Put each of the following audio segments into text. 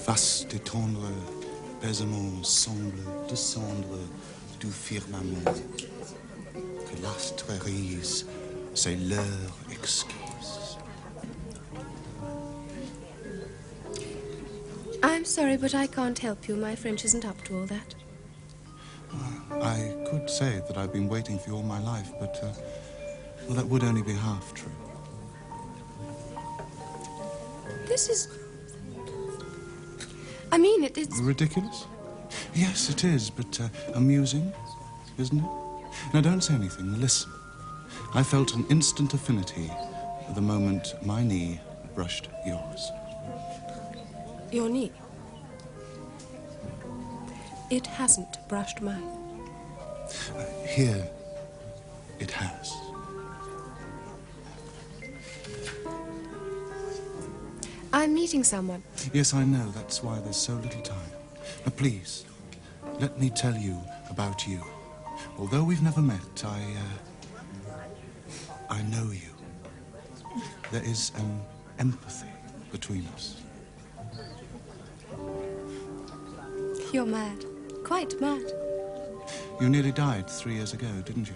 Vaste et tendre baisements semblent descendre du firmament. Que l'astre rise ses leurs exquises. I'm sorry, but I can't help you. My French isn't up to all that. I could say that I've been waiting for you all my life, but, well, that would only be half true. This is... I mean, it's... Ridiculous? Yes, it is, but amusing, isn't it? Now, don't say anything. Listen. I felt an instant affinity the moment my knee brushed yours. Your knee? It hasn't brushed mine. Here, it has. I'm meeting someone. Yes, I know. That's why there's so little time. Now, please, let me tell you about you. Although we've never met, I know you. There is an empathy between us. You're mad. Quite mad. You nearly died 3 years ago, didn't you?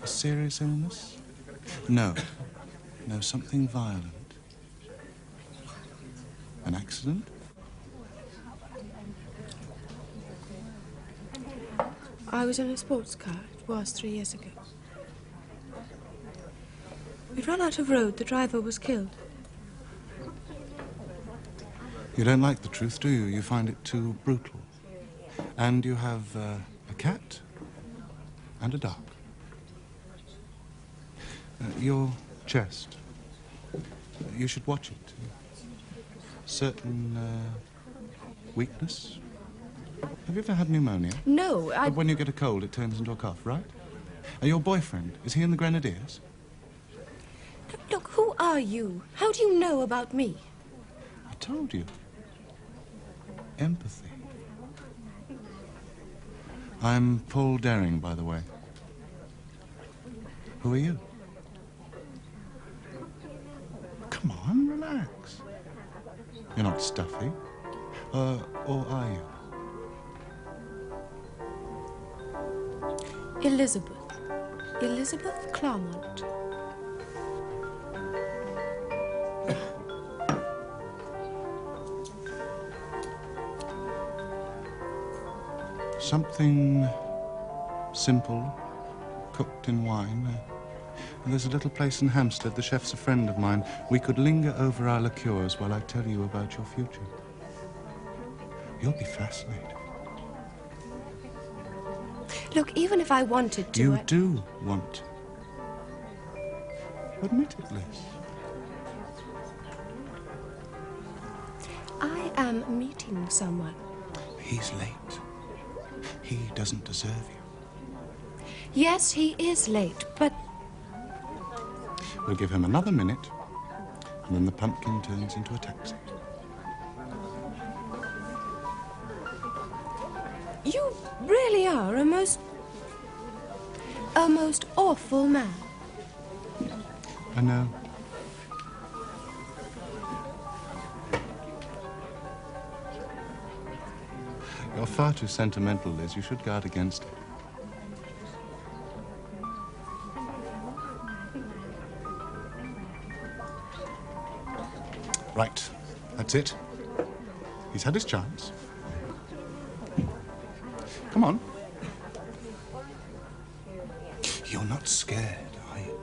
A serious illness? No. No, something violent. An accident? I was in a sports car. It was 3 years ago. We'd run out of road. The driver was killed. You don't like the truth, do you? You find it too brutal. And you have a cat and a dog. Your chest. You should watch it. Certain weakness. Have you ever had pneumonia? No, But when you get a cold, it turns into a cough, right? Your boyfriend, is he in the Grenadiers? Look, who are you? How do you know about me? I told you. Empathy. I'm Paul Daring, by the way. Who are you? Come on, relax. You're not stuffy. Or are you? Elizabeth. Elizabeth Claremont. Something simple, cooked in wine. There's a little place in Hampstead. The chef's a friend of mine. We could linger over our liqueurs while I tell you about your future. You'll be fascinated. Look, even if I wanted to... You do want to. Admit it, Liz. I am meeting someone. He's late. He doesn't deserve you. Yes, he is late, but... We'll give him another minute, and then the pumpkin turns into a taxi. You really are a most awful man. I know. You're far too sentimental, Liz. You should guard against it. Right. That's it. He's had his chance. Come on. You're not scared, are you?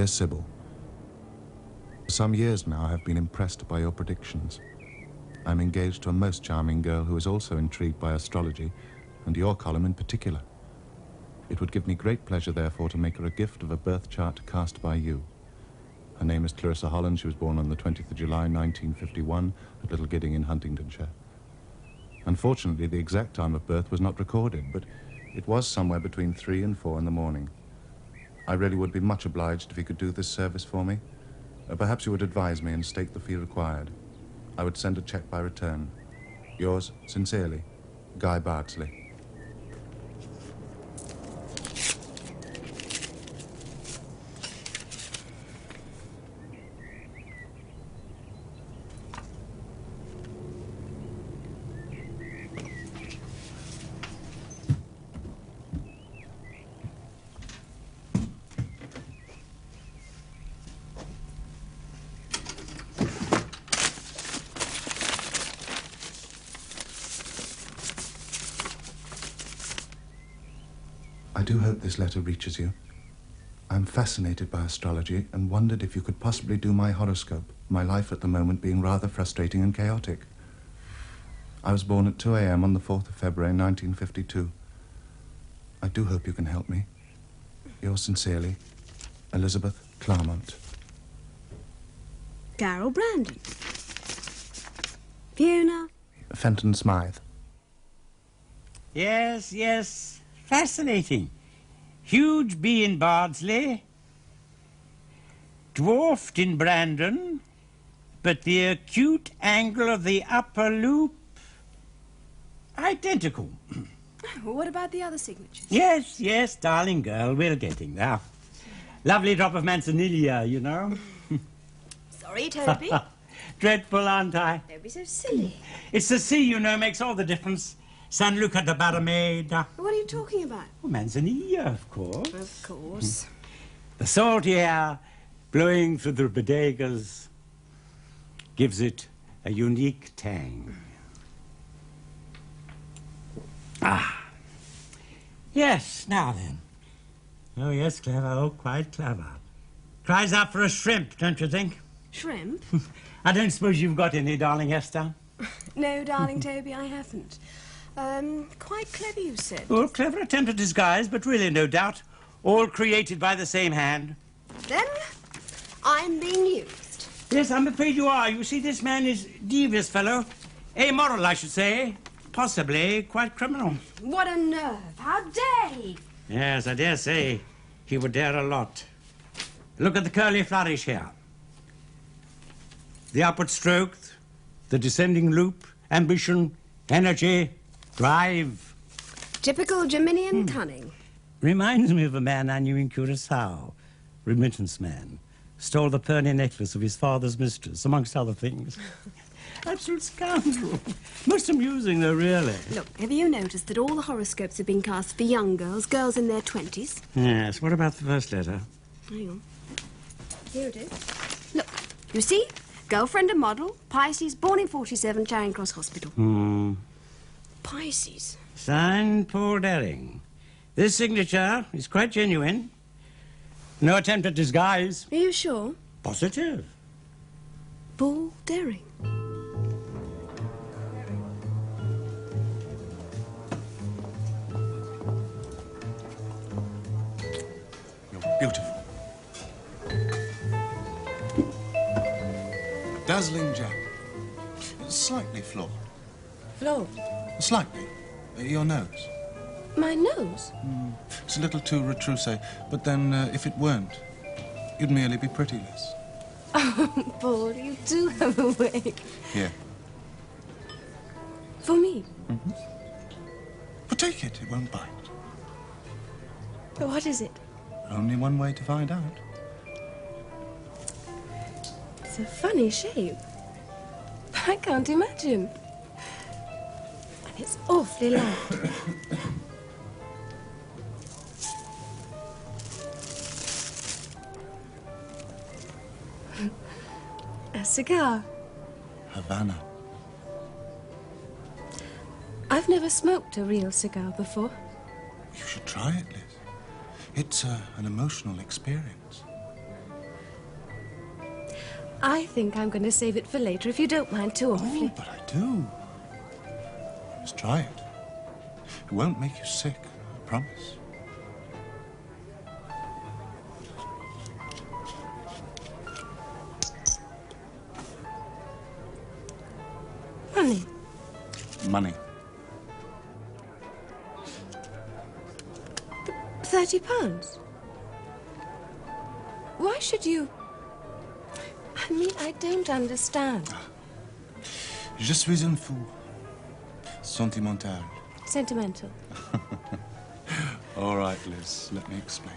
Dear Sybil, for some years now I have been impressed by your predictions. I am engaged to a most charming girl who is also intrigued by astrology, and your column in particular. It would give me great pleasure, therefore, to make her a gift of a birth chart cast by you. Her name is Clarissa Holland. She was born on the 20th of July, 1951, at Little Gidding in Huntingdonshire. Unfortunately, the exact time of birth was not recorded, but it was somewhere between 3 and 4 in the morning. I really would be much obliged if you could do this service for me. Perhaps you would advise me and state the fee required. I would send a cheque by return. Yours sincerely, Guy Bardsley. I do hope this letter reaches you. I'm fascinated by astrology and wondered if you could possibly do my horoscope, my life at the moment being rather frustrating and chaotic. I was born at 2 a.m. on the 4th of February, 1952. I do hope you can help me. Yours sincerely, Elizabeth Claremont. Carol Brandon. Fiona. Fenton Smythe. Yes, yes. Fascinating. Huge bee in Bardsley, dwarfed in Brandon, but the acute angle of the upper loop identical. Well, what about the other signatures? Yes, yes, darling girl, we're getting there. Lovely drop of manzanilla, you know. Sorry, Toby. Dreadful, aren't I? Don't be so silly. It's the sea, you know, makes all the difference. San Luca de Barrameda. What are you talking about? Oh, manzanilla, of course. Of course. The salty air blowing through the bodegas gives it a unique tang. Ah. Yes, now then. Oh, yes, clever. Oh, quite clever. Cries out for a shrimp, don't you think? Shrimp? I don't suppose you've got any, darling Esther? No, darling Toby, I haven't. Quite clever, you said. Oh, clever attempt at disguise, but really, no doubt, all created by the same hand. Then I'm being used. Yes, I'm afraid you are. You see, this man is devious fellow. Amoral, I should say. Possibly quite criminal. What a nerve. How dare he? Yes, I dare say he would dare a lot. Look at the curly flourish here. The upward stroke, the descending loop, ambition, energy, drive. Typical Geminian cunning. Reminds me of a man I knew in Curaçao. Remittance man. Stole the pearly necklace of his father's mistress, amongst other things. Absolute scoundrel. Most amusing, though, really. Look, have you noticed that all the horoscopes have been cast for young girls, girls in their 20s? Yes, what about the first letter? Hang on. Here it is. Look, you see? Girlfriend and model, Pisces, born in 47, Charing Cross Hospital. Pisces. Signed Paul Daring. This signature is quite genuine. No attempt at disguise. Are you sure? Positive. Paul Daring. You're beautiful. Dazzling gem. Slightly flawed. Flo, Slightly. Your nose. my nose? It's a little too retroussé, but then if it weren't, you'd merely be prettyless. Oh, Paul, you do have a way. Here. For me? But take it, it won't bite. What is it? Only one way to find out. It's a funny shape. I can't imagine. And it's awfully loud. A cigar. Havana. I've never smoked a real cigar before. You should try it, Liz. It's an emotional experience. I think I'm going to save it for later, if you don't mind too awfully. Oh, but I do. Just try it. It won't make you sick, I promise. Money. Money. £30? Why should you... I mean, I don't understand. Je suis un fou. Sentimental. Sentimental. All right, Liz, let me explain.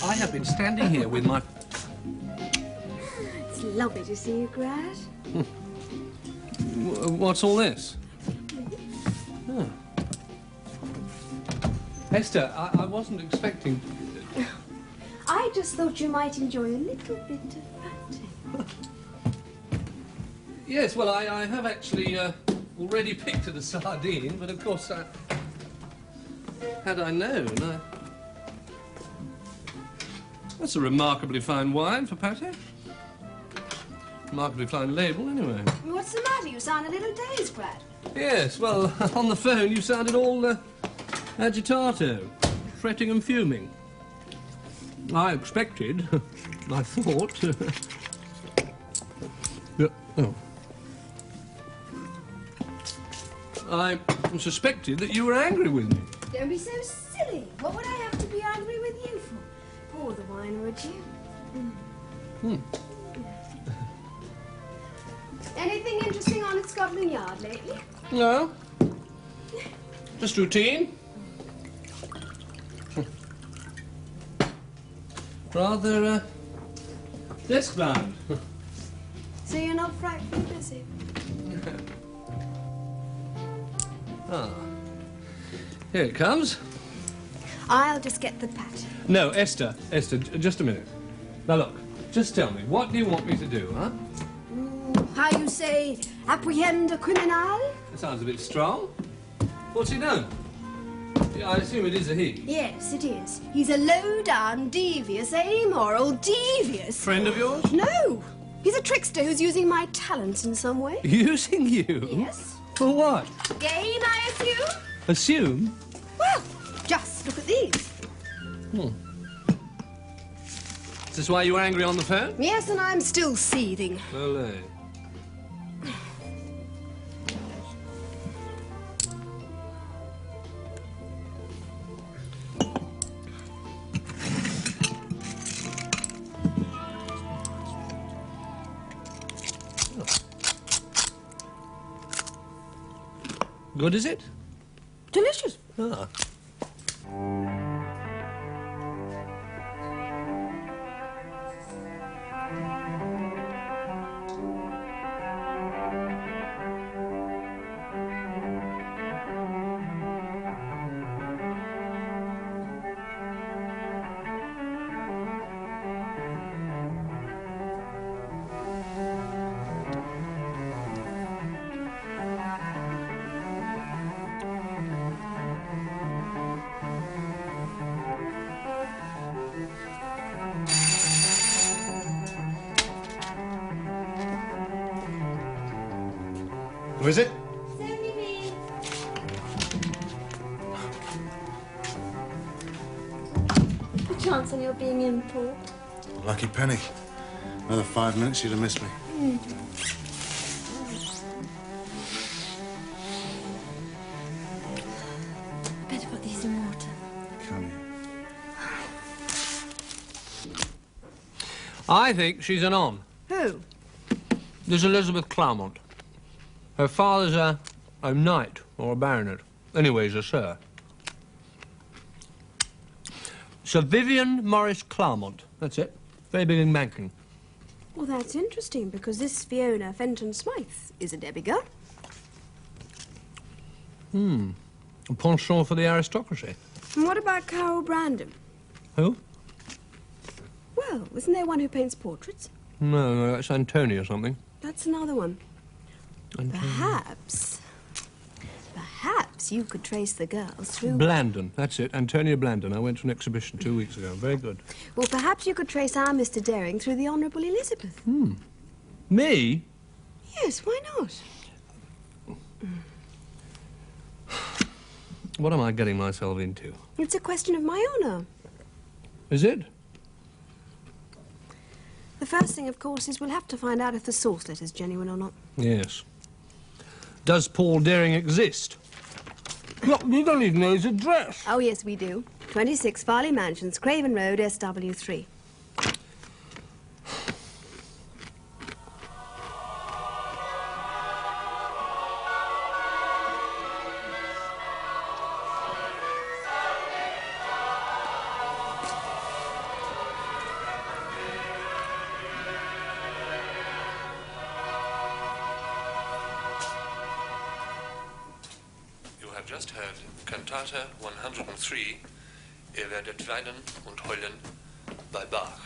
I have been standing here with my... It's lovely to see you, Grad. What's all this? Oh. Esther, I wasn't expecting... I just thought you might enjoy a little bit of batting. Yes, well, I have actually already picked at a sardine, but of course, had I known, That's a remarkably fine wine for pate. Remarkably fine label, anyway. What's the matter? You sound a little dazed, Brad. Yes, well, on the phone you sounded all agitato, fretting and fuming. I expected, I thought... oh. I suspected that you were angry with me. Don't be so silly. What would I have to be angry with you for? Pour the wine, would you? Anything interesting on at Scotland Yard lately? No. Just routine. Rather, desk-bound. So you're not frightfully busy? Ah. Here it comes. I'll just get the pat. No, Esther, just a minute. Now look, just tell me, what do you want me to do, huh? How you say, apprehend a criminal? That sounds a bit strong. What's he done? Yeah, I assume it is a he. Yes, it is. He's a low-down, devious, amoral, devious... Friend of yours? No! He's a trickster who's using my talents in some way. Using you? Yes. For what? Gain, I assume? Assume? Well, just look at these. Is this why you were angry on the phone? Yes, and I'm still seething. Well, Good, is it? Delicious. Ah. Who is it? The chance on your being in, Paul. Lucky penny. Another 5 minutes, you'd have missed me. Better put these in water. Come here. I think she's an on. Who? This Elizabeth Claremont. Her father's a knight or a baronet. Anyway, he's a sir. Sir Vivian Morris Claremont. That's it. Very big in banking. Well, that's interesting, because this Fiona Fenton Smythe is a Debbie girl. A penchant for the aristocracy. And what about Carol Brandon? Who? Well, isn't there one who paints portraits? No, that's Antonia or something. That's another one. Antonia. Perhaps you could trace the girls through... Blandon, that's it. Antonia Blandon. I went to an exhibition 2 weeks ago. Very good. Well, perhaps you could trace our Mr. Daring through the Honourable Elizabeth. Me? Yes, why not? What am I getting myself into? It's a question of my honour. Is it? The first thing, of course, is we'll have to find out if the source letter's genuine or not. Yes. Does Paul Daring exist? Look, you don't even know his address. Oh, yes, we do. 26 Farley Mansions, Craven Road, SW3. Just heard Cantata 103, Ihr werdet weinen und heulen by Bach.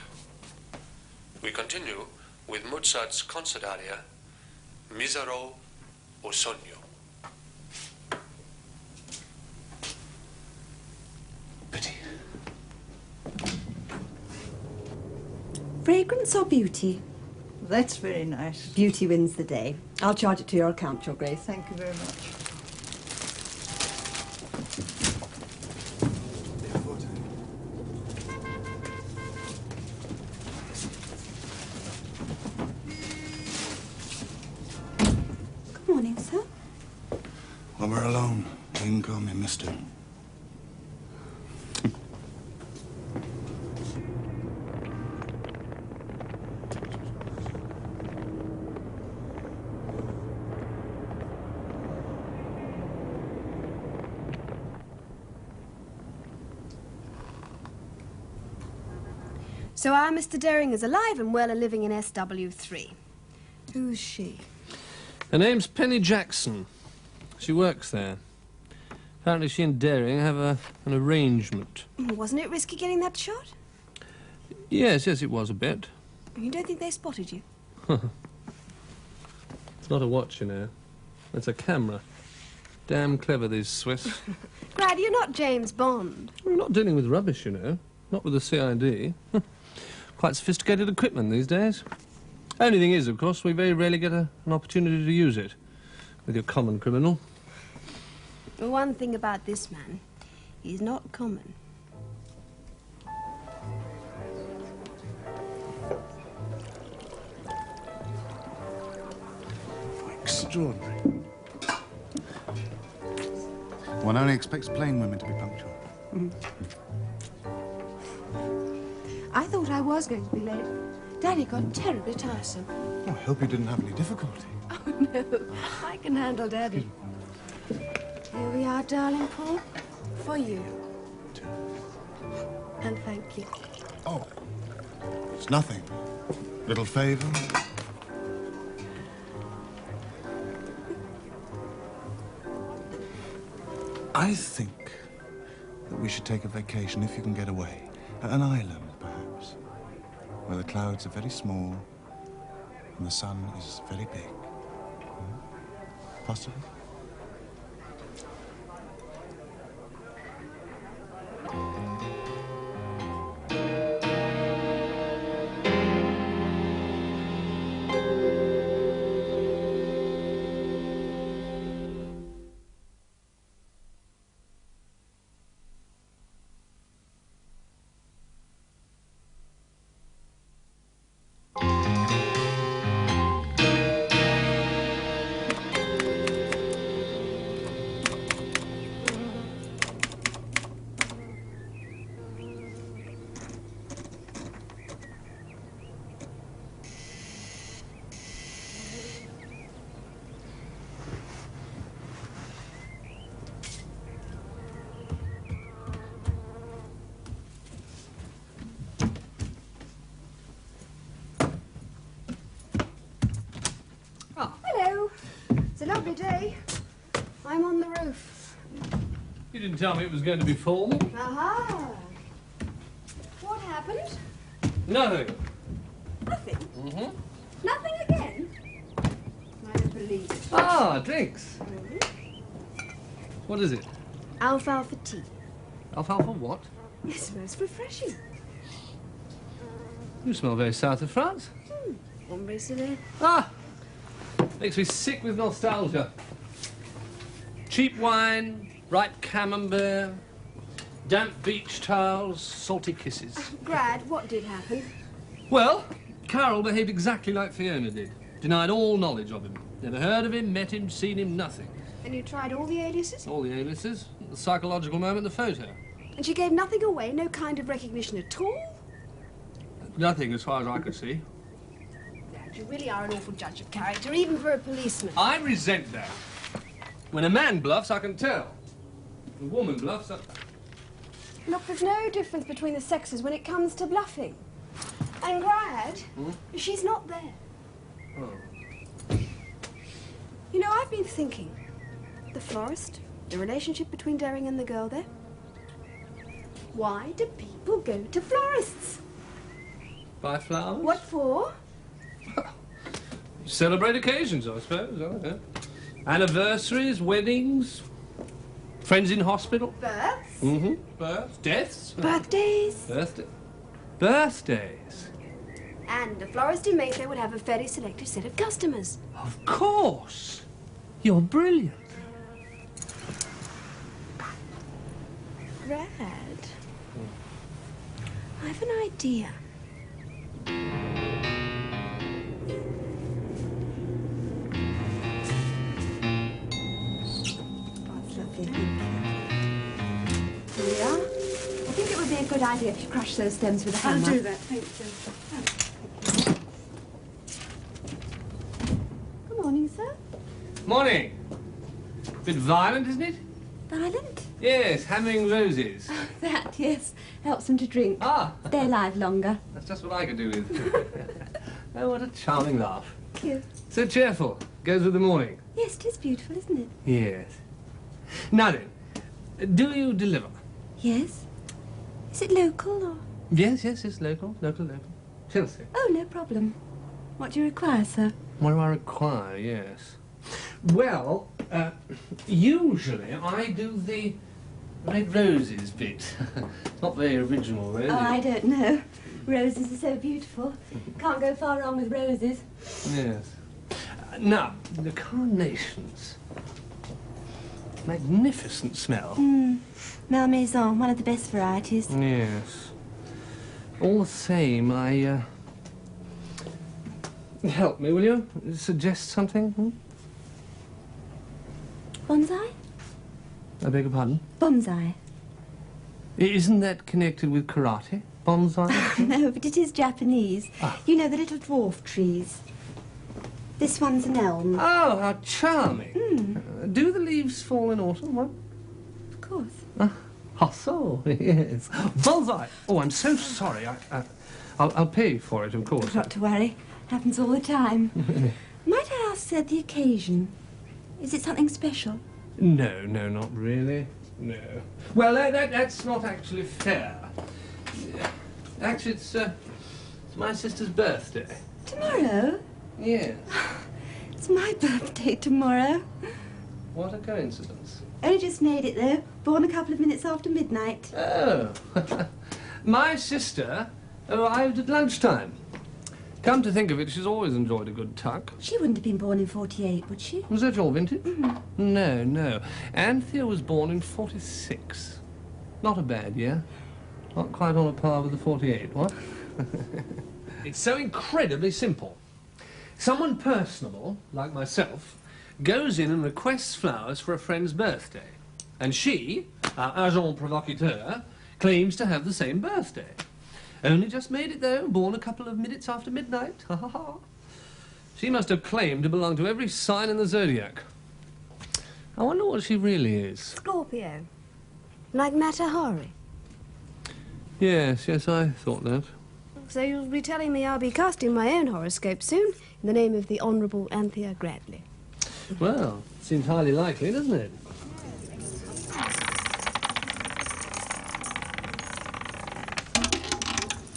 We continue with Mozart's concert aria, Misero o Sogno. Pity. Fragrance or beauty? That's very nice. Beauty wins the day. I'll charge it to your account, Your Grace. Thank you very much. Good morning, sir. When we're alone, you can call me Mister. So our Mr. Daring is alive and well and living in SW3. Who's she? Her name's Penny Jackson. She works there. Apparently she and Daring have an arrangement. Wasn't it risky getting that shot? Yes, it was a bit. You don't think they spotted you? It's not a watch, you know. It's a camera. Damn clever, these Swiss. Glad you're not James Bond. We're not dealing with rubbish, you know. Not with the CID. Quite sophisticated equipment these days. Only thing is, of course, we very rarely get an opportunity to use it with your common criminal. The one thing about this man, he's not common. Extraordinary. One only expects plain women to be punctual. I thought I was going to be late. Daddy got terribly tiresome. Oh, I hope you didn't have any difficulty. Oh, no. I can handle Daddy. Here we are, darling Paul. For you. And thank you. Oh, it's nothing. Little favor. I think that we should take a vacation if you can get away. An island, perhaps, where the clouds are very small and the sun is very big. Possible? day. I'm on the roof. You didn't tell me it was going to be full. Aha! What happened? Nothing. Nothing? Mm-hmm. Nothing again? I don't believe it. Ah, drinks. What is it? Alfalfa tea. Alfalfa what? It's most refreshing. You smell very south of France. Embrace-le. Ah! Makes me sick with nostalgia. Cheap wine, ripe camembert, damp beach towels, salty kisses. Grad, what did happen? Well, Carol behaved exactly like Fiona did. Denied all knowledge of him. Never heard of him, met him, seen him, nothing. And you tried all the aliases? All the aliases, the psychological moment, the photo. And she gave nothing away, no kind of recognition at all? Nothing as far as I could see. Dad, you really are an awful judge of character, even for a policeman. I resent that. When a man bluffs, I can tell. When a woman bluffs, I... Look, there's no difference between the sexes when it comes to bluffing. And Grad, she's not there. Oh. You know, I've been thinking. The florist, the relationship between Daring and the girl there. Why do people go to florists? Buy flowers? What for? Celebrate occasions, I suppose. I don't know. Anniversaries, weddings, friends in hospital. Births? Mm-hmm. Births, deaths. Birthdays? Birthdays. And a florist in Mayfair would have a fairly selective set of customers. Of course. You're brilliant. Brad, I have an idea. That's lovely. Here we are. I think it would be a good idea if you crush those stems with a hammer. I'll do that, thank you. Good morning, sir. Morning. Bit violent, isn't it? Violent? Yes, hammering roses. That, yes, helps them to drink. Ah, Stay alive longer. that's just what I could do with. Oh, what a charming laugh. Thank you. So cheerful. Goes with the morning. Yes, it is beautiful, isn't it? Yes. Now then, do you deliver? Yes. Is it local or...? Yes, it's local. Chelsea. Oh, no problem. What do you require, sir? What do I require? Yes. Well, usually I do the red roses bit. Not very original, really. Oh, I don't know. Roses are so beautiful. Can't go far wrong with roses. Yes. Now, the carnations. Magnificent smell. Malmaison, one of the best varieties. Yes. All the same, I, help me, will you? Suggest something? Bonsai? I beg your pardon? Bonsai. Isn't that connected with karate? Bonsai? No, but it is Japanese. Ah. You know, the little dwarf trees. This one's an elm. Oh, how charming. Do the leaves fall in autumn? What? Of course. Oh, so, yes. Bonsai. Oh, I'm so sorry. I'll pay for it, of course. Not to worry. Happens all the time. Might I ask, sir, the occasion? Is it something special? No, not really. No. Well, that's not actually fair. Actually, it's my sister's birthday. Tomorrow? Yes. It's my birthday tomorrow. What a coincidence. Only just made it, though. Born a couple of minutes after midnight. Oh. My sister arrived at lunchtime. Come to think of it, she's always enjoyed a good tuck. She wouldn't have been born in 48, would she? Was that your vintage? No. Anthea was born in 46. Not a bad year. Not quite on a par with the 48, what? It's so incredibly simple. Someone personable, like myself, goes in and requests flowers for a friend's birthday. And she, our agent provocateur, claims to have the same birthday. Only just made it, though, born a couple of minutes after midnight. Ha ha ha. She must have claimed to belong to every sign in the Zodiac. I wonder what she really is. Scorpio. Like Matahari. Yes, I thought that. So you'll be telling me I'll be casting my own horoscope soon in the name of the Honourable Anthea Gradley. Well, seems highly likely, doesn't it?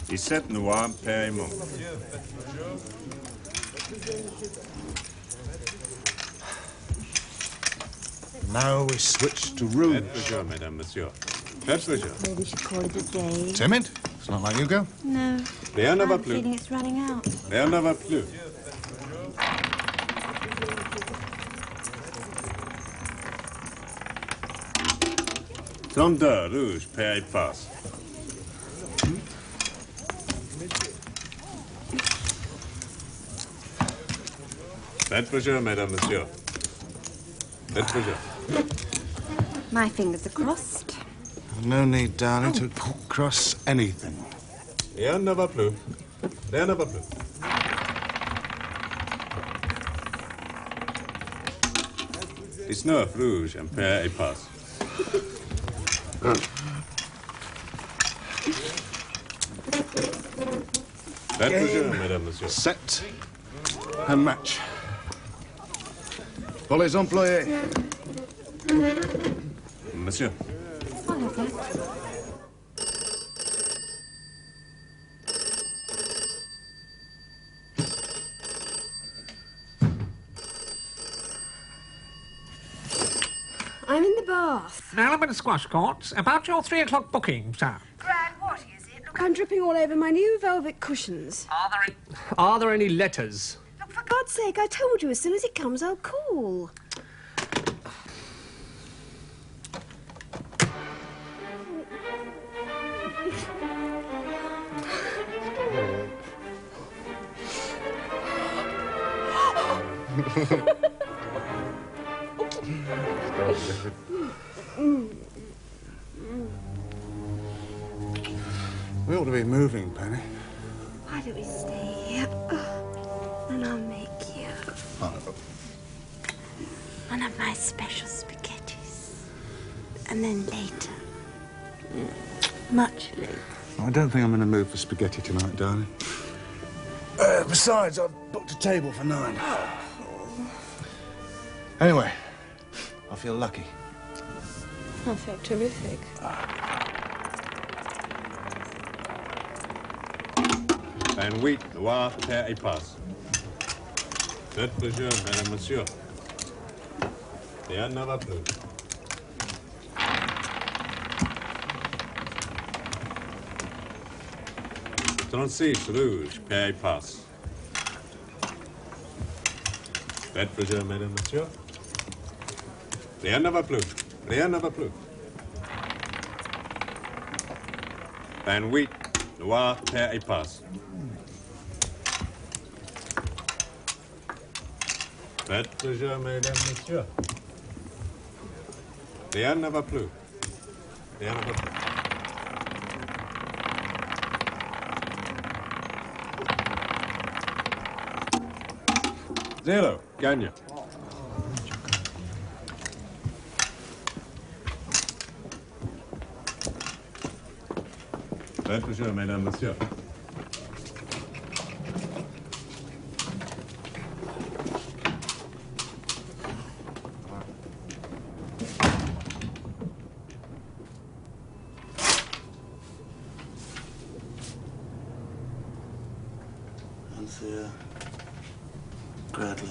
Iset noir périmon. Now we switch to rouge. Faites le jeu, mesdames, monsieur. Faites le jeu. Maybe we should call it a day. Timid? It's not like you, girl. No. Rien ne va I'm plus. feeling it's running out. Rien ne va plus. Tendeur, rouge, pair et passe. Faites le jeu, mesdames, monsieur. Faites le jeu. My fingers are crossed. No need, darling, to cross anything. Rien ne va plus. Rien ne va plus. It's neuf, rouge, and pair et passe. Faites le jeu, mesdames, monsieur. Set and match. Pour les employés. Monsieur. I'll have that. I'm in the bath. Now, I'm in the squash courts. About your 3 o'clock booking, sir. Brad, what is it? Look, I'm dripping all over my new velvet cushions. Are there any letters? Look, for God's sake, I told you as soon as it comes, I'll call. We ought to be moving, Penny. Why don't we stay here? And I'll make you one of my special spaghettis. And then later, much later. I don't think I'm in the mood for spaghetti tonight, darling. Besides, I've booked a table for 9. Anyway, I feel lucky. I feel terrific. Un wheat, noir, pair et passe. Faites le jeu, mesdames, monsieur. Rien ne va plus. Tranquil, rouge, pair et passe. Faites le jeu, mesdames, monsieur. Rien ne va plus. Rien ne va plus. Un wheat, noir, pair et passe. Faites le jeu, mesdames, messieurs. Rien ne va plus. Rien ne va plus. Zero, gagne. Faites le jeu, mesdames, messieurs. Gradley.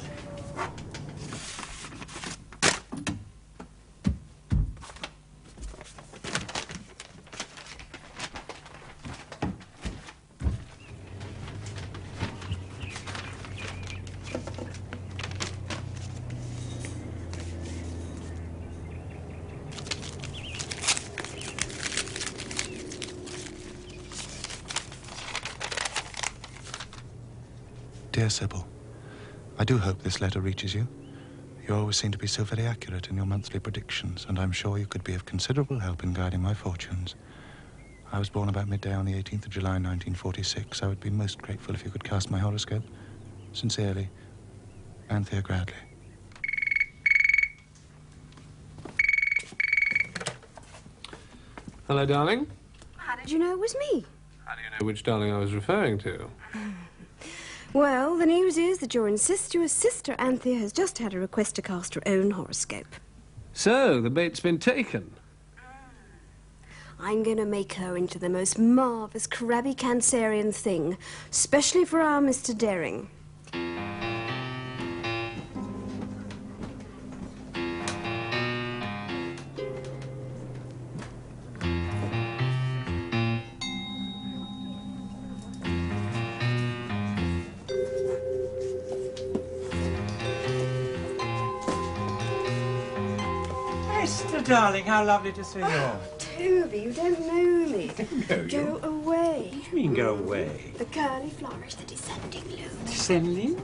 Dear Sybil, I do hope this letter reaches you. You always seem to be so very accurate in your monthly predictions, and I'm sure you could be of considerable help in guiding my fortunes. I was born about midday on the 18th of July, 1946. I would be most grateful if you could cast my horoscope. Sincerely, Anthea Gradley. Hello, darling. How did you know it was me? How do you know which darling I was referring to? Well, the news is that your incestuous sister Anthea has just had a request to cast her own horoscope. So, the bait's been taken. I'm going to make her into the most marvellous crabby Cancerian thing, especially for our Mr. Daring. Esther, darling, how lovely to see you. Toby, you don't know me. Know Go away. What do you mean, go away? The curly flourish, the descending loom. Descending?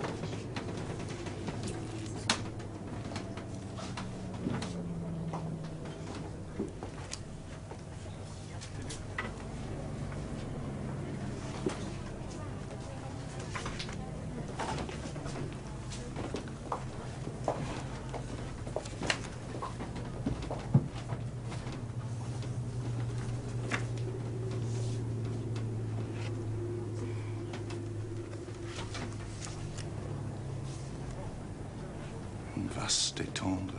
Vaste et tendre,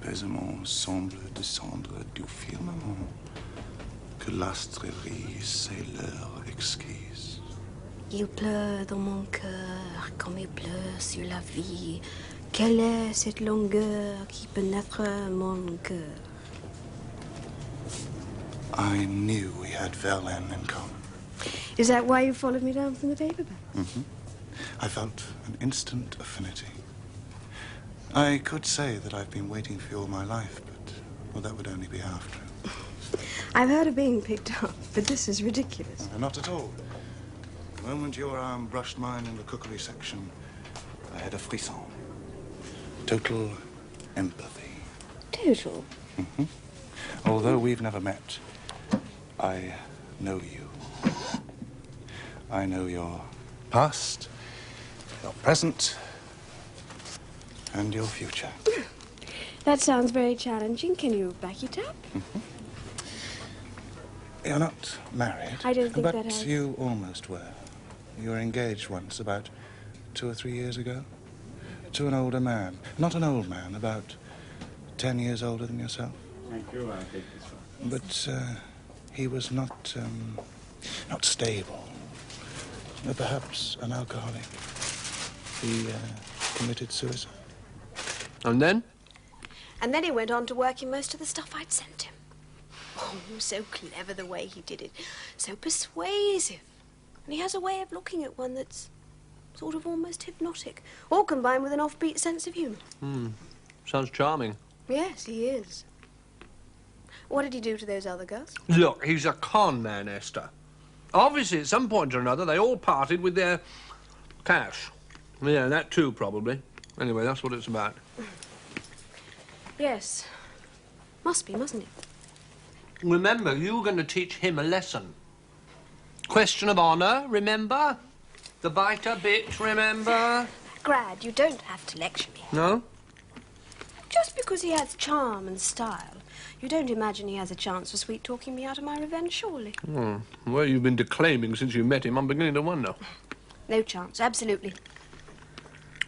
apaisement semble descendre du firmament, que l'astrerie c'est l'heure exquise. Il pleut dans mon cœur comme il pleut sur la vie. Quelle est cette longueur qui pénètre mon cœur? I knew we had Verlaine in common. Is that why you followed me down from the paperback? Mm-hmm. I felt an instant affinity. I could say that I've been waiting for you all my life, but, well, that would only be half true. I've heard of being picked up, but this is ridiculous. No, not at all. The moment your arm brushed mine in the cookery section, I had a frisson. Total empathy. Total? Mm-hmm. Although we've never met, I know you. I know your past, your present, and your future. That sounds very challenging. Can you back it up? Mm-hmm. You're not married. I don't think but that has... you almost were. You were engaged once, about 2 or 3 years ago, to an older man. Not an old man, about 10 years older than yourself. Thank you. I'll take this one. But he was not stable. Perhaps an alcoholic. He committed suicide. And then? And then he went on to work in most of the stuff I'd sent him. Oh, so clever the way he did it. So persuasive. And he has a way of looking at one that's sort of almost hypnotic, all combined with an offbeat sense of humour. Sounds charming. Yes, he is. What did he do to those other girls? Look, he's a con man, Esther. Obviously, at some point or another, they all parted with their cash. Yeah, that too, probably. Anyway, that's what it's about. Yes. Must be, mustn't it? Remember, you were going to teach him a lesson. Question of honour, remember? The biter bit, remember? Grad, you don't have to lecture me. No? Just because he has charm and style, you don't imagine he has a chance for sweet-talking me out of my revenge, surely? Well, you've been declaiming since you met him. I'm beginning to wonder. No chance, absolutely.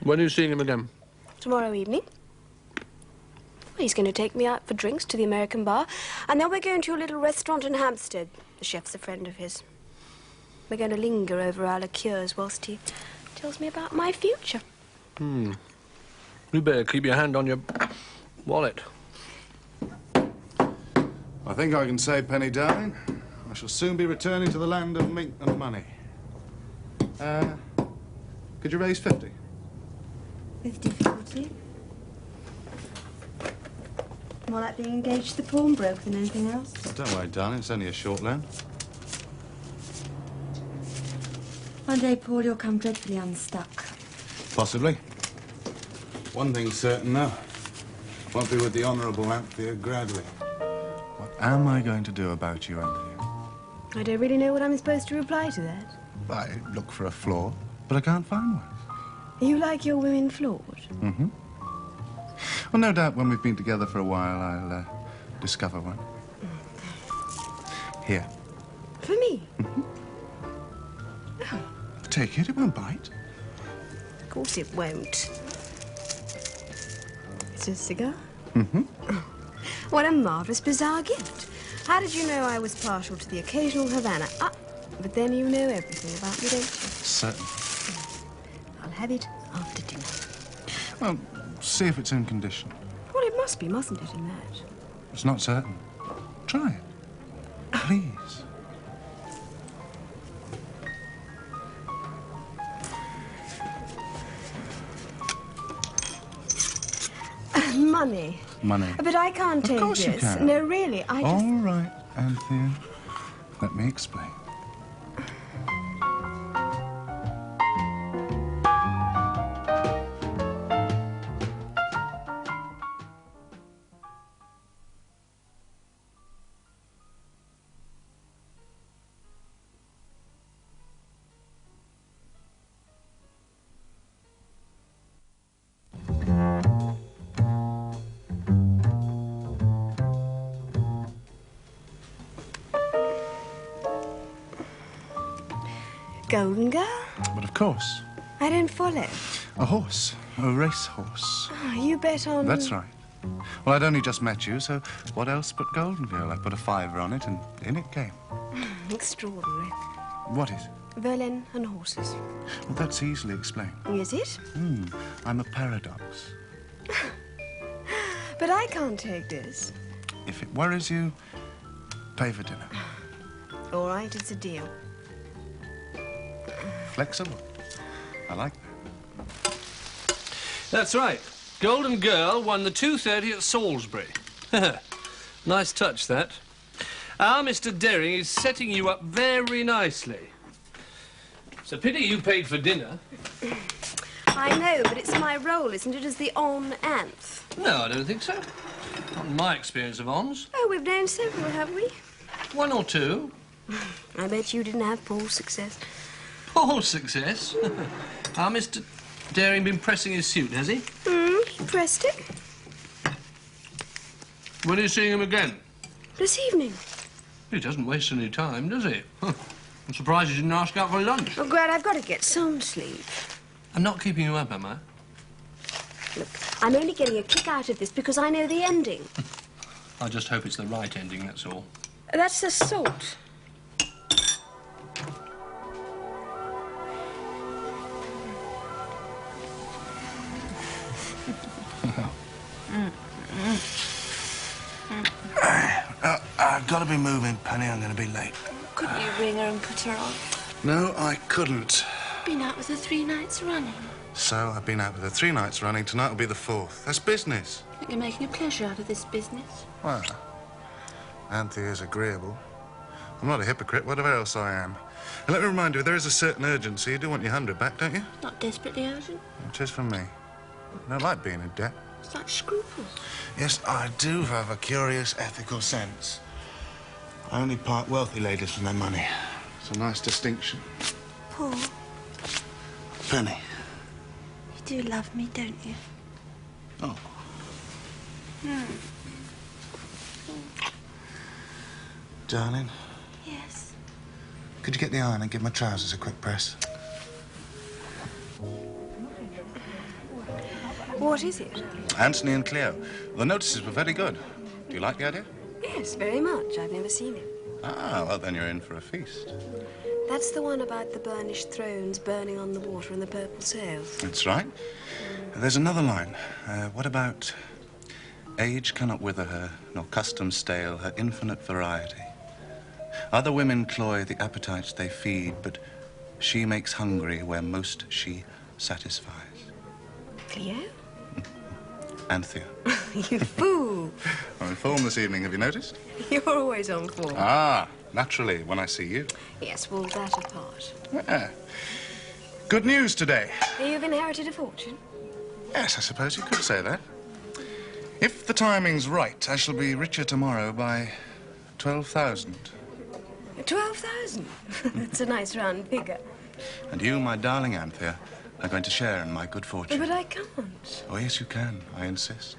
When are you seeing him again? Tomorrow evening. He's going to take me out for drinks to the American bar, and then we're going to a little restaurant in Hampstead. The chef's a friend of his. We're going to linger over our liqueurs whilst he tells me about my future. You better keep your hand on your wallet. I think I can say, Penny darling, I shall soon be returning to the land of meat and money. Could you raise 50? With difficulty. More like being engaged to the pawnbroker than anything else. Don't worry, darling, it's only a short loan. One day, Paul, you'll come dreadfully unstuck. Possibly. One thing's certain, though. Won't be with the Honourable Anthea Gradley. What am I going to do about you, Anthea? I don't really know what I'm supposed to reply to that. I look for a flaw, but I can't find one. You like your women flawed? Mm-hmm. Well, no doubt when we've been together for a while, I'll discover one. Here. For me? Mm-hmm. Oh. Take it, it won't bite. Of course it won't. It's a cigar? Mm-hmm. Oh, what a marvellous, bizarre gift. How did you know I was partial to the occasional Havana? Ah, but then you know everything about me, don't you? Certain. I'll have it after dinner. Well, see if it's in condition. Well, it must be, mustn't it, in that? It's not certain. Try it. Please. Money. Money. But I can't take Of course this. you can. No, really, I just... All right, Anthea. Let me explain. Golden girl? But of course. I don't follow. A horse. A racehorse. Oh, you bet on... That's right. Well, I'd only just met you, so what else but Golden Girl? I put a fiver on it, and in it came. Extraordinary. What is? Berlin and horses. Well, that's easily explained. Is it? I'm a paradox. But I can't take this. If it worries you, pay for dinner. All right, it's a deal. Flexible. I like that. That's right. Golden Girl won the 2:30 at Salisbury. Nice touch, that. Our Mr. Derring is setting you up very nicely. It's a pity you paid for dinner. I know, but it's my role, isn't it, as the on-anth? No, I don't think so. Not in my experience of ons. Oh, we've known several, have we? One or two. I bet you didn't have Paul's success. Paul's success? Our Mr. Derring been pressing his suit, has he? He pressed it. When are you seeing him again? This evening. He doesn't waste any time, does he? I'm surprised he didn't ask out for lunch. Oh, Grad, I've got to get some sleep. I'm not keeping you up, am I? Look, I'm only getting a kick out of this because I know the ending. I just hope it's the right ending, that's all. That's assault. I've got to be moving, Penny. I'm going to be late. Couldn't you ring her and put her on? No, I couldn't. Been out with her 3 nights running. So I've been out with her 3 nights running. Tonight will be the 4th. That's business. I think you're making a pleasure out of this business. Well, Anthea's agreeable. I'm not a hypocrite, whatever else I am. And let me remind you, there is a certain urgency. You do want your 100 back, don't you? Not desperately urgent. It is for me. I don't like being in debt. Such scruples. Yes, I do have a curious ethical sense. I only part wealthy ladies with their money. It's a nice distinction. Paul, Penny. you do love me, don't you? Oh. Darling, Yes. could you get the iron and give my trousers a quick press? What is it? Anthony and Cleo. The notices were very good. Do you like the idea? Yes, very much. I've never seen it. Ah, well, then you're in for a feast. That's the one about the burnished thrones burning on the water and the purple sails. That's right. There's another line. What about age cannot wither her, nor custom stale her infinite variety. Other women cloy the appetites they feed, but she makes hungry where most she satisfies. Cleo? Anthea. You fool. I'm in form this evening, have you noticed? You're always on form. Ah, naturally, when I see you. Yes, well, that apart. Yeah. Good news today. You've inherited a fortune? Yes, I suppose you could say that. If the timing's right, I shall be richer tomorrow by 12,000. 12,000? That's a nice round figure. And you, my darling Anthea, are going to share in my good fortune. But I can't. Oh, yes, you can. I insist.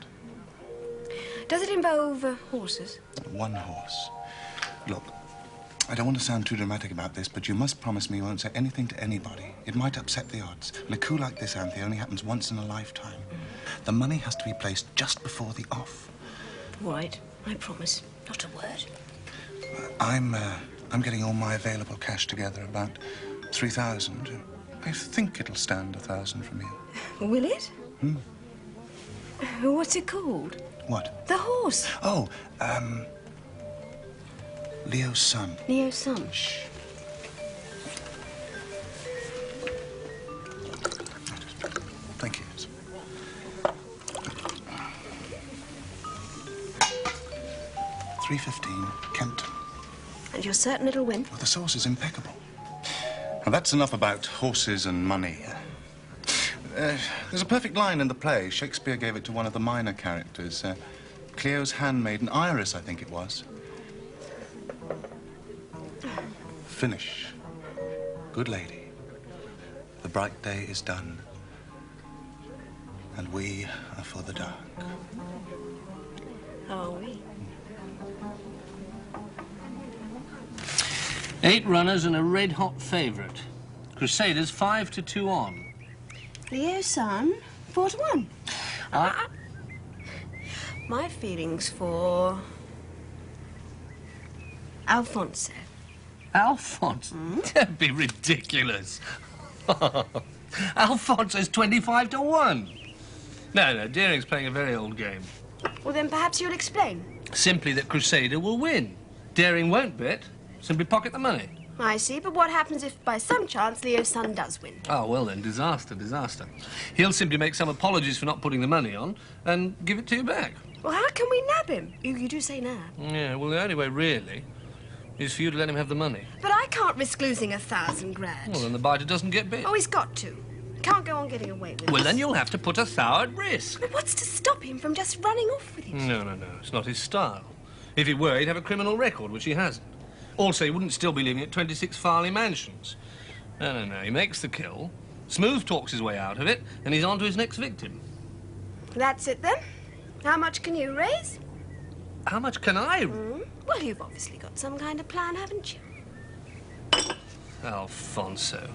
Does it involve horses? One horse. Look, I don't want to sound too dramatic about this, but you must promise me you won't say anything to anybody. It might upset the odds. And a coup like this, Anthony, only happens once in a lifetime. The money has to be placed just before the off. All right, I promise. Not a word. I'm getting all my available cash together, about 3,000. I think it'll stand 1,000 from you. Will it? Hmm. What's it called? What? The horse. Oh, Leo's son. Leo's son. Shh. Thank you. 3:15, Kempton. And you're certain it'll win? Well, the source is impeccable. Now, that's enough about horses and money. There's a perfect line in the play. Shakespeare gave it to one of the minor characters. Cleo's handmaiden, Iris, I think it was. Finish. Good lady. The bright day is done. And we are for the dark. Are we? 8 runners and a red-hot favourite. Crusaders 5-2 on. Leo's son, 4-1. My feelings for Alfonso. Alfonso? That'd be ridiculous. Alfonso's 25-1. No, Deering's playing a very old game. Well, then perhaps you'll explain. Simply that Crusader will win. Deering won't bet. Simply pocket the money. I see, but what happens if, by some chance, Leo's son does win? Oh, well then, disaster. He'll simply make some apologies for not putting the money on and give it to you back. Well, how can we nab him? You do say nab. Yeah, well, the only way, really, is for you to let him have the money. But I can't risk losing 1,000 grand. Well, then the biter doesn't get bit. Oh, he's got to. Can't go on getting away with it. Well, then you'll have to put a thou at risk. But what's to stop him from just running off with it? No. It's not his style. If it were, he'd have a criminal record, which he hasn't. Also, he wouldn't still be living at 26 Farley Mansions. No. He makes the kill, smooth talks his way out of it, and he's on to his next victim. That's it, then. How much can you raise? How much can I... Well, you've obviously got some kind of plan, haven't you? Alfonso.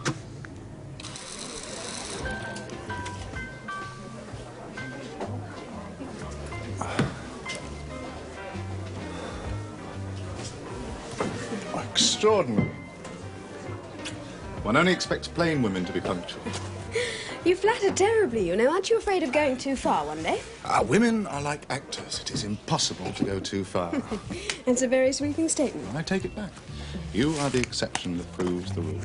Extraordinary. One only expects plain women to be punctual. You flatter terribly, you know. Aren't you afraid of going too far one day? Women are like actors. It is impossible to go too far. It's a very sweeping statement. I take it back. You are the exception that proves the rule.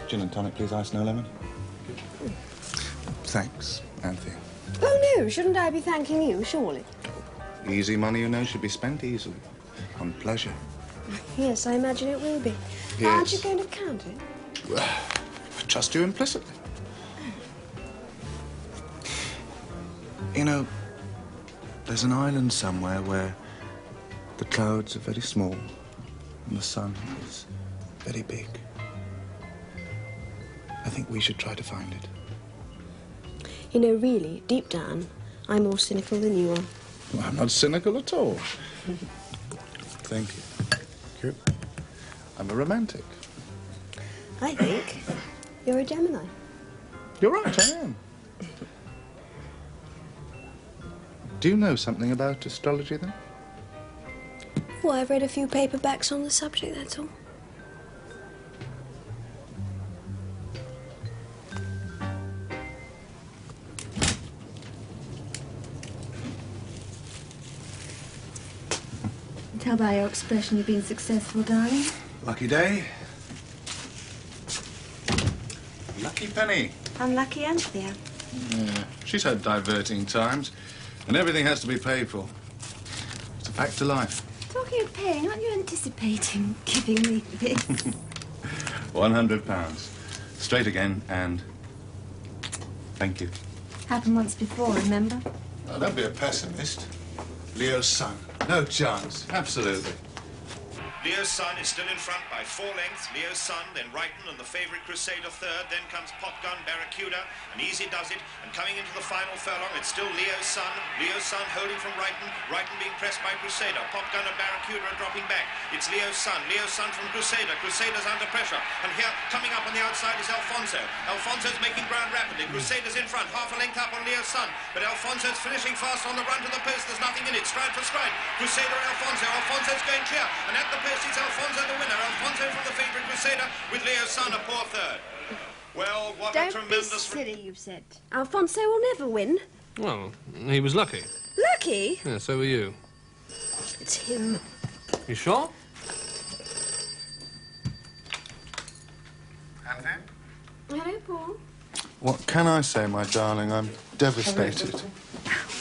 Gin and tonic, please. Ice, no lemon. Thanks, Anthony. Oh, no. Shouldn't I be thanking you, surely? Easy money, you know, should be spent easily. On pleasure. Yes, I imagine it will be. Yes. Aren't you going to count it? I trust you implicitly. You know, there's an island somewhere where the clouds are very small and the sun is very big. I think we should try to find it. You know, really, deep down, I'm more cynical than you are. Well, I'm not cynical at all. Thank you. Thank you. I'm a romantic. I think you're a Gemini. You're right, I am. Do you know something about astrology, then? Well, I've read a few paperbacks on the subject, that's all. Tell by your expression you've been successful, darling. Lucky day. Lucky penny. Unlucky Anthea. Yeah, she's had diverting times, and everything has to be paid for. It's a fact of life. Talking of paying, aren't you anticipating giving me this? £100. Straight again, and thank you. Happened once before, remember? Oh, don't be a pessimist. Leo's son. No chance. Absolutely. Leo's Son is still in front by 4 lengths. Leo's Son, then Wrighton and the favourite Crusader third. Then comes Popgun, Barracuda, and Easy Does It. And coming into the final furlong, it's still Leo's Son. Leo's Son holding from Wrighton. Wrighton being pressed by Crusader. Popgun and Barracuda are dropping back. It's Leo's Son. Leo's Son from Crusader. Crusader's under pressure. And here, coming up on the outside is Alfonso. Alfonso's making ground rapidly. Crusader's in front, half a length up on Leo's Son. But Alfonso's finishing fast on the run to the post. There's nothing in it. Stride for stride. Crusader and Alfonso. Alfonso's going clear. And at the post, it's Alfonso the winner. Alfonso from the favourite Crusader with Leo's Son a poor third. Well, what a tremendous... Don't be silly, you've said. Alfonso will never win. Well, he was lucky. Lucky? Yeah, so were you. It's him. You sure? Anton? Hello, Paul. What can I say, my darling? I'm devastated.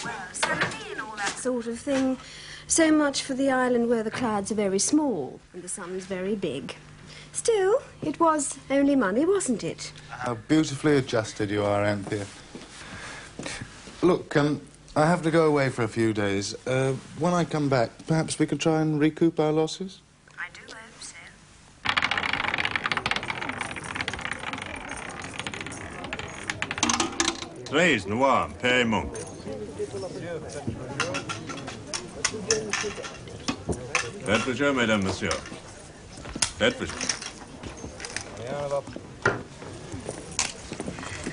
Well, so and all that sort of thing. So much for the island where the clouds are very small and the sun's very big. Still, it was only money, wasn't it? How beautifully adjusted you are, Anthea. Look, I have to go away for a few days. When I come back, perhaps we can try and recoup our losses? I do hope so. Please, Noir, Père Monk. Faites plaisir, mesdames, messieurs. Faites plaisir.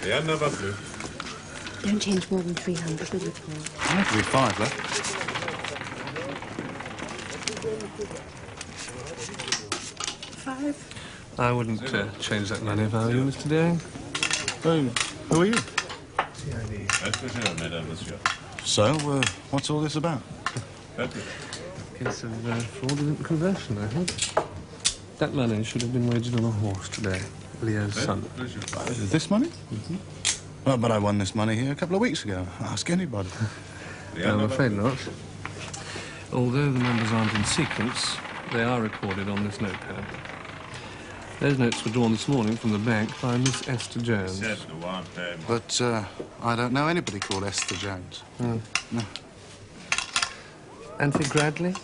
Rien ne va plus. Don't change more than 300, will you, Paul? There have to be 5 left. Five. I wouldn't change that money if I were you, Mr. Daring. Who are you? Faites plaisir, mesdames, messieurs. So, what's all this about? Faites plaisir. Case of fraudulent conversion, I hope. That money should have been wagered on a horse today. Leo's Son. This money? Mm-hmm. Well, but I won this money here a couple of weeks ago. Ask anybody. I'm afraid not. Although the numbers aren't in sequence, they are recorded on this notepad. Those notes were drawn this morning from the bank by Miss Esther Jones. But I don't know anybody called Esther Jones. No. Anthony Gradley?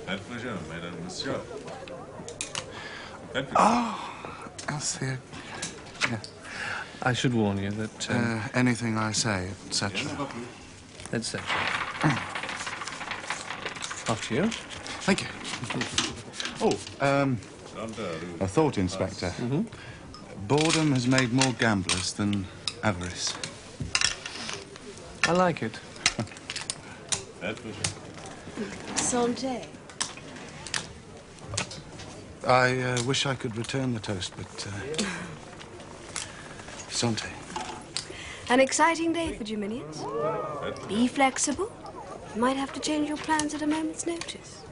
Faites plaisir, mesdames, messieurs. Oh, Althea. Yeah. I should warn you that... anything I say, etc. etc. After you. Thank you. A thought, Inspector. Mm-hmm. Boredom has made more gamblers than avarice. I like it. Santé. I wish I could return the toast, but... Santé. An exciting day for Geminians. Be flexible. You might have to change your plans at a moment's notice.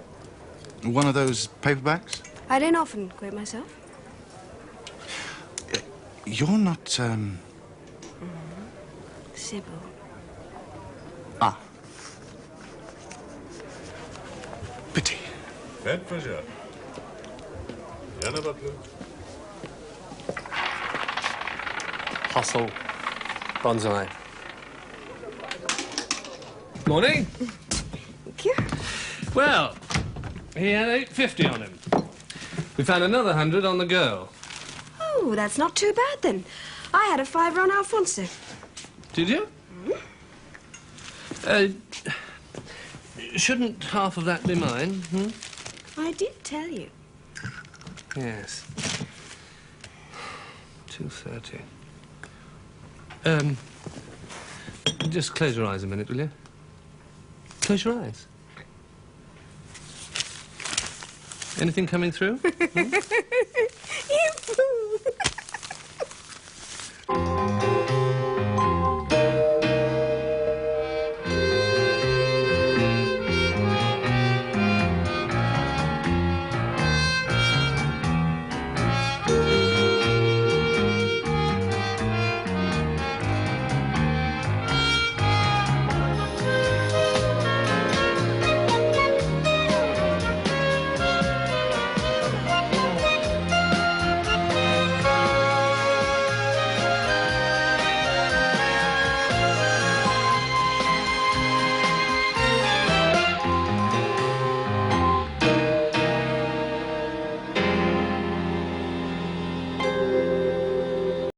One of those paperbacks? I don't often quote myself. You're not, Sybil. Ah. Pity. Faites plaisir. Rien ne va plus. Hustle. Bonsai. Morning. Thank you. Well, he had 850 on him. We found another 100 on the girl. Oh, that's not too bad then. I had a 5 on Alfonso. Did you? Shouldn't half of that be mine? I did tell you. Yes. 230. Just close your eyes a minute, will you? Close your eyes. Anything coming through? You fool!